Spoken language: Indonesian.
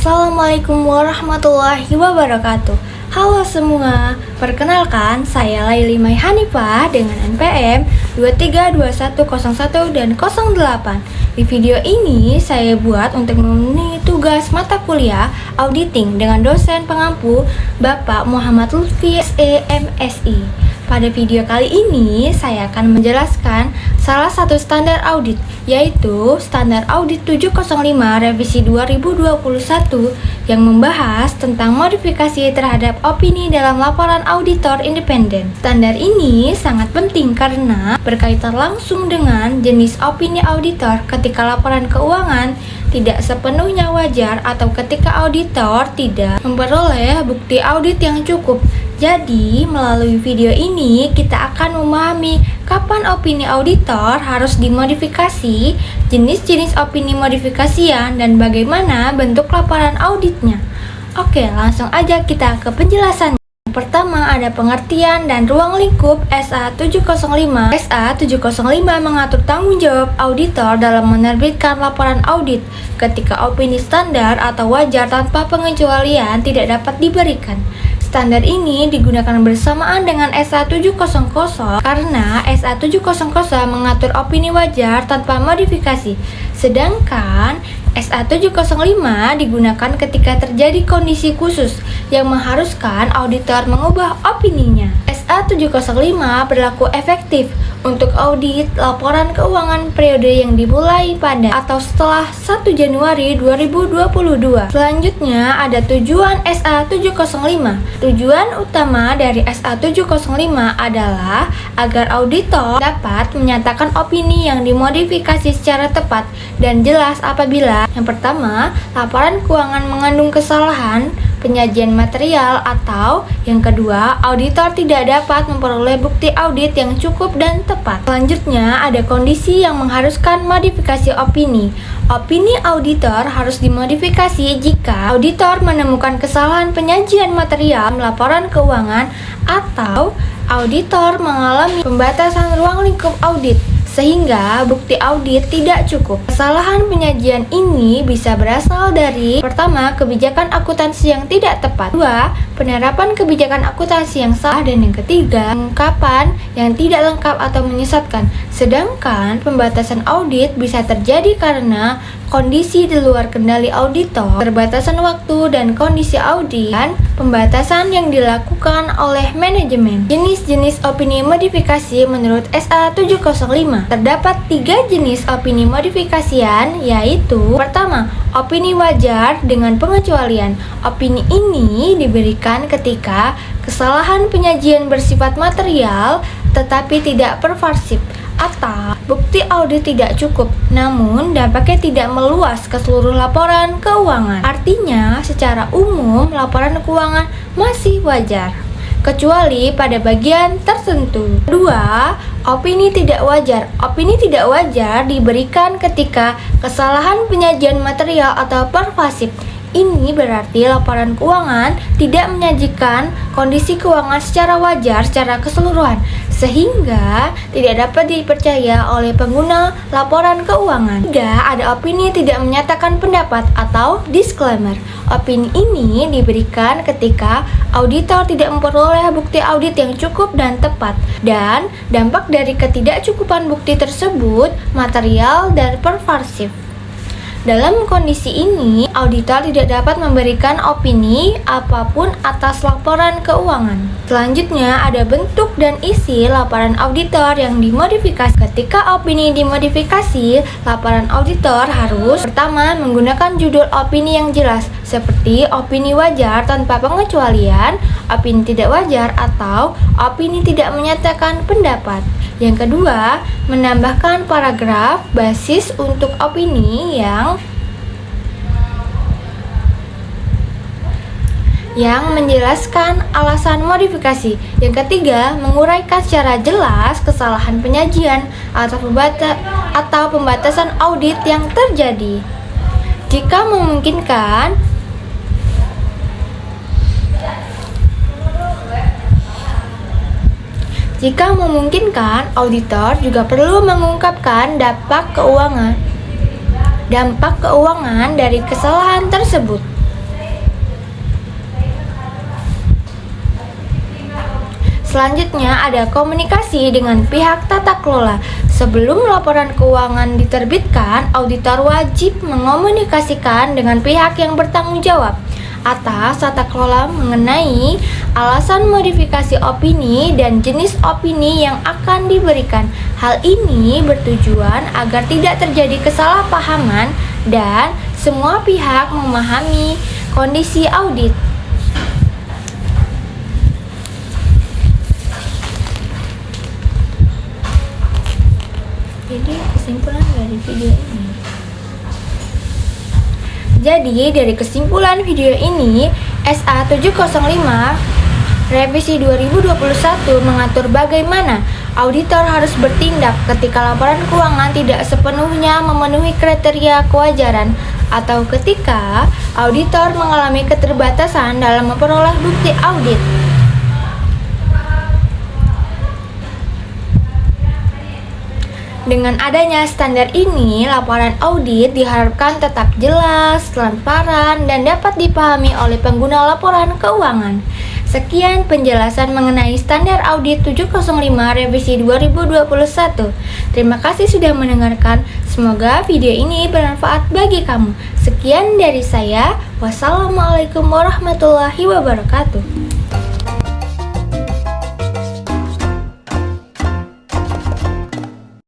Assalamualaikum warahmatullahi wabarakatuh. Halo semua, perkenalkan saya Laili Mai Hanifah dengan NPM 232101 dan 08. Di video ini saya buat untuk memenuhi tugas mata kuliah auditing dengan dosen pengampu Bapak Muhammad Lutfi SE/MSI. Pada video kali ini saya akan menjelaskan salah satu standar audit, yaitu Standar Audit 705 Revisi 2021 yang membahas tentang modifikasi terhadap opini dalam laporan auditor independen. Standar ini sangat penting karena berkaitan langsung dengan jenis opini auditor ketika laporan keuangan tidak sepenuhnya wajar atau ketika auditor tidak memperoleh bukti audit yang cukup. Jadi, melalui video ini kita akan memahami kapan opini auditor harus dimodifikasi, jenis-jenis opini modifikasian, dan bagaimana bentuk laporan auditnya. Oke, langsung aja kita ke penjelasannya. Pertama, ada pengertian dan ruang lingkup SA 705. SA 705 mengatur tanggung jawab auditor dalam menerbitkan laporan audit ketika opini standar atau wajar tanpa pengecualian tidak dapat diberikan. Standar ini digunakan bersamaan dengan SA 700 karena SA 700 mengatur opini wajar tanpa modifikasi. Sedangkan SA 705 digunakan ketika terjadi kondisi khusus yang mengharuskan auditor mengubah opininya. SA 705 berlaku efektif untuk audit laporan keuangan periode yang dimulai pada atau setelah 1 Januari 2022. Selanjutnya ada tujuan SA 705. Tujuan utama dari SA 705 adalah agar auditor dapat menyatakan opini yang dimodifikasi secara tepat dan jelas apabila yang pertama, laporan keuangan mengandung kesalahan penyajian material, atau yang kedua, auditor tidak dapat memperoleh bukti audit yang cukup dan tepat. Selanjutnya, ada kondisi yang mengharuskan modifikasi opini. Opini auditor harus dimodifikasi jika auditor menemukan kesalahan penyajian material laporan keuangan atau auditor mengalami pembatasan ruang lingkup audit sehingga bukti audit tidak cukup. Kesalahan penyajian ini bisa berasal dari pertama, kebijakan akuntansi yang tidak tepat, dua, penerapan kebijakan akuntansi yang salah, dan yang ketiga, pengungkapan yang tidak lengkap atau menyesatkan. Sedangkan pembatasan audit bisa terjadi karena kondisi di luar kendali auditor, keterbatasan waktu dan kondisi audit, dan pembatasan yang dilakukan oleh manajemen. Jenis-jenis opini modifikasi menurut SA 705. Terdapat 3 jenis opini modifikasian, yaitu pertama, opini wajar dengan pengecualian. Opini ini diberikan ketika kesalahan penyajian bersifat material tetapi tidak pervasif, atau bukti audit tidak cukup, namun dampaknya tidak meluas ke seluruh laporan keuangan. Artinya, secara umum laporan keuangan masih wajar, kecuali pada bagian tertentu. Kedua, opini tidak wajar. Opini tidak wajar diberikan ketika kesalahan penyajian material atau pervasif. Ini berarti laporan keuangan tidak menyajikan kondisi keuangan secara wajar secara keseluruhan, sehingga tidak dapat dipercaya oleh pengguna laporan keuangan. Tiga, ada opini tidak menyatakan pendapat atau disclaimer. Opini ini diberikan ketika auditor tidak memperoleh bukti audit yang cukup dan tepat, dan dampak dari ketidakcukupan bukti tersebut material dan pervasif. Dalam kondisi ini, auditor tidak dapat memberikan opini apapun atas laporan keuangan. Selanjutnya, ada bentuk dan isi laporan auditor yang dimodifikasi. Ketika opini dimodifikasi, laporan auditor harus pertama, menggunakan judul opini yang jelas, seperti opini wajar tanpa pengecualian, opini tidak wajar, atau opini tidak menyatakan pendapat. Yang kedua, menambahkan paragraf basis untuk opini yang menjelaskan alasan modifikasi. Yang ketiga, menguraikan secara jelas kesalahan penyajian atau pembatasan audit yang terjadi. Jika memungkinkan, auditor juga perlu mengungkapkan dampak keuangan dari kesalahan tersebut. Selanjutnya ada komunikasi dengan pihak tata kelola. Sebelum laporan keuangan diterbitkan, auditor wajib mengomunikasikan dengan pihak yang bertanggung jawab atas tata kelola mengenai alasan modifikasi opini dan jenis opini yang akan diberikan. Hal ini bertujuan agar tidak terjadi kesalahpahaman dan semua pihak memahami kondisi audit. Jadi kesimpulan dari video ini. Dari kesimpulan video ini, SA 705 Revisi 2021 mengatur bagaimana auditor harus bertindak ketika laporan keuangan tidak sepenuhnya memenuhi kriteria kewajaran atau ketika auditor mengalami keterbatasan dalam memperoleh bukti audit. Dengan adanya standar ini, laporan audit diharapkan tetap jelas, transparan, dan dapat dipahami oleh pengguna laporan keuangan. Sekian penjelasan mengenai standar audit 705 revisi 2021. Terima kasih sudah mendengarkan. Semoga video ini bermanfaat bagi kamu. Sekian dari saya. Wassalamualaikum warahmatullahi wabarakatuh.